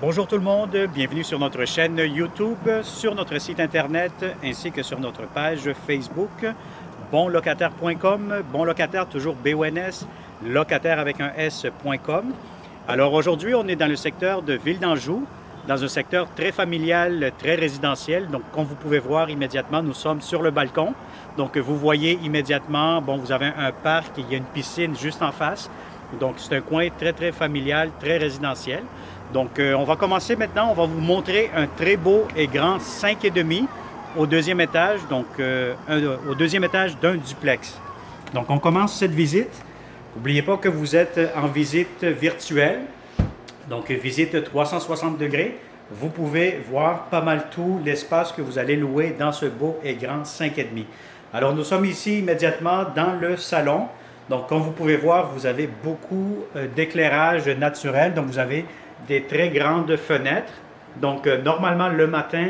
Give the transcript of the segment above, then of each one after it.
Bonjour tout le monde, bienvenue sur notre chaîne YouTube, sur notre site internet ainsi que sur notre page Facebook bonlocataire.com, bonlocataire toujours BONS, locataire avec un S.com. Alors aujourd'hui, on est dans le secteur de Ville d'Anjou, dans un secteur très familial, très résidentiel. Donc comme vous pouvez voir immédiatement, nous sommes sur le balcon. Donc vous voyez immédiatement, vous avez un parc, il y a une piscine juste en face. Donc c'est un coin très familial, très résidentiel. Donc, on va commencer maintenant. On va vous montrer un très beau et grand 5,5 au deuxième étage, donc au deuxième étage d'un duplex. Donc, on commence cette visite. N'oubliez pas que vous êtes en visite virtuelle, donc visite 360 degrés. Vous pouvez voir pas mal tout l'espace que vous allez louer dans ce beau et grand 5,5. Alors, nous sommes ici immédiatement dans le salon. Donc, comme vous pouvez voir, vous avez beaucoup d'éclairage naturel. Donc, vous avez des très grandes fenêtres. Donc, normalement, le matin,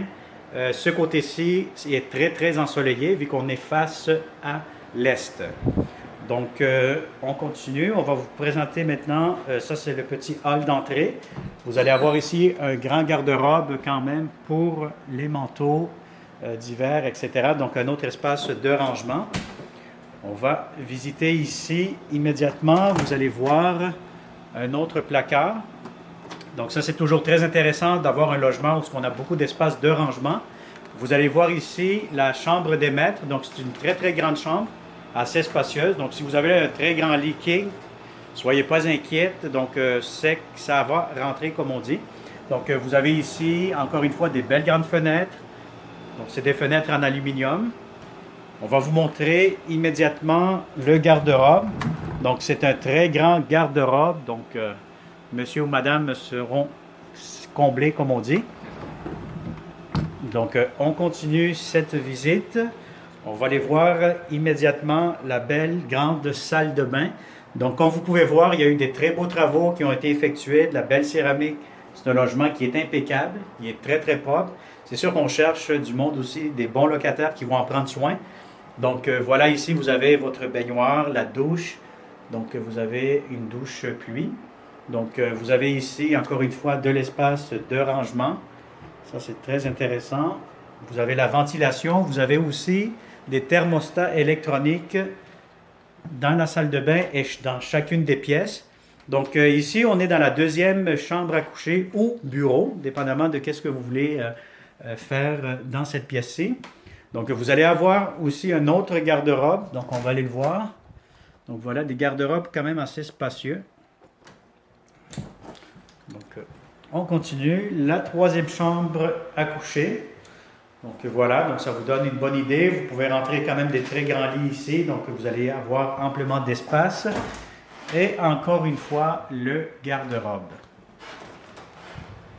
ce côté-ci est très ensoleillé vu qu'on est face à l'est. Donc, on continue. On va vous présenter maintenant, ça c'est le petit hall d'entrée. Vous allez avoir ici un grand garde-robe quand même pour les manteaux d'hiver, etc. Donc, un autre espace de rangement. On va visiter ici immédiatement. Vous allez voir un autre placard. Donc ça, c'est toujours très intéressant d'avoir un logement où on a beaucoup d'espace de rangement. Vous allez voir ici la chambre des maîtres. Donc c'est une très grande chambre, assez spacieuse. Donc si vous avez un très grand lit king, soyez pas inquiète. Donc c'est que ça va rentrer comme on dit. Donc vous avez ici, encore une fois, des belles grandes fenêtres. Donc c'est des fenêtres en aluminium. On va vous montrer immédiatement le garde-robe. Donc c'est un très grand garde-robe. Donc monsieur ou madame seront comblés, comme on dit. Donc, on continue cette visite. On va aller voir immédiatement la belle grande salle de bain. Donc, comme vous pouvez voir, il y a eu des très beaux travaux qui ont été effectués, de la belle céramique. C'est un logement qui est impeccable, il est très propre. C'est sûr qu'on cherche du monde aussi, des bons locataires qui vont en prendre soin. Donc, voilà, ici, vous avez votre baignoire, la douche. Donc, vous avez une douche pluie. Donc, vous avez ici, encore une fois, de l'espace de rangement. Ça, c'est très intéressant. Vous avez la ventilation. Vous avez aussi des thermostats électroniques dans la salle de bain et dans chacune des pièces. Donc, ici, on est dans la deuxième chambre à coucher ou bureau, dépendamment de ce que vous voulez faire dans cette pièce-ci. Donc, vous allez avoir aussi un autre garde-robe. Donc, on va aller le voir. Donc, voilà, des garde-robes quand même assez spacieux. Donc, on continue. La troisième chambre à coucher. Donc, voilà. Donc, ça vous donne une bonne idée. Vous pouvez rentrer quand même des très grands lits ici. Donc, vous allez avoir amplement d'espace. Et encore une fois, le garde-robe.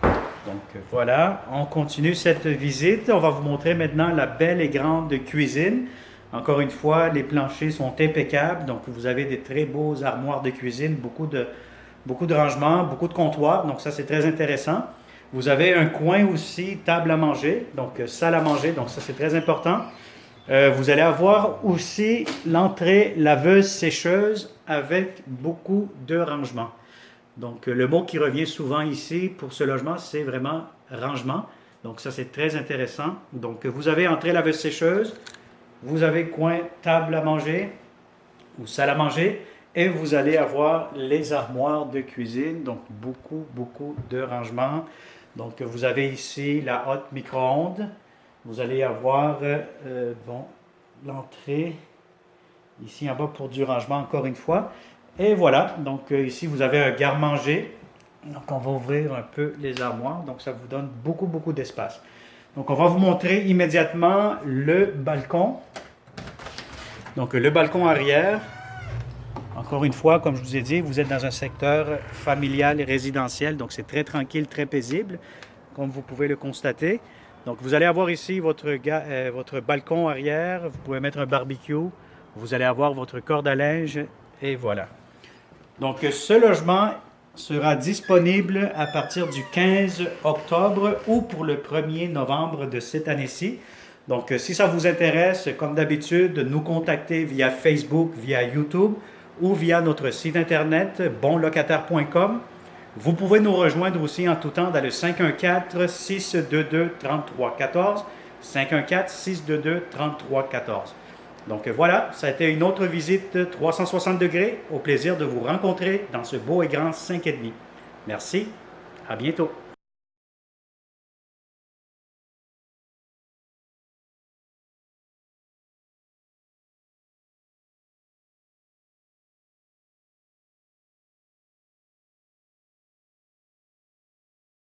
Donc, voilà. On continue cette visite. On va vous montrer maintenant la belle et grande cuisine. Encore une fois, les planchers sont impeccables. Donc, vous avez des très beaux armoires de cuisine. Beaucoup de rangements, beaucoup de comptoirs, donc ça c'est très intéressant. Vous avez un coin aussi, table à manger, donc salle à manger, donc ça c'est très important. Vous allez avoir aussi l'entrée laveuse-sécheuse avec beaucoup de rangements. Donc le mot qui revient souvent ici pour ce logement, c'est vraiment rangement. Donc ça c'est très intéressant. Donc vous avez entrée laveuse-sécheuse, vous avez coin table à manger ou salle à manger. Et vous allez avoir les armoires de cuisine, donc beaucoup de rangements. Donc vous avez ici la hotte micro-ondes. Vous allez avoir l'entrée ici en bas pour du rangement encore une fois. Et voilà, donc ici vous avez un garde-manger. Donc on va ouvrir un peu les armoires, donc ça vous donne beaucoup d'espace. Donc on va vous montrer immédiatement le balcon. Donc le balcon arrière. Encore une fois, comme je vous ai dit, vous êtes dans un secteur familial et résidentiel, donc c'est très tranquille, très paisible, comme vous pouvez le constater. Donc vous allez avoir ici votre balcon arrière, vous pouvez mettre un barbecue, vous allez avoir votre corde à linge, et voilà. Donc ce logement sera disponible à partir du 15 octobre ou pour le 1er novembre de cette année-ci. Donc si ça vous intéresse, comme d'habitude, nous contacter via Facebook, via YouTube, ou via notre site internet bonlocataire.com. Vous pouvez nous rejoindre aussi en tout temps dans le 514-622-3314. 514-622-3314. Donc voilà, ça a été une autre visite 360 degrés. Au plaisir de vous rencontrer dans ce beau et grand 5,5. Merci, à bientôt.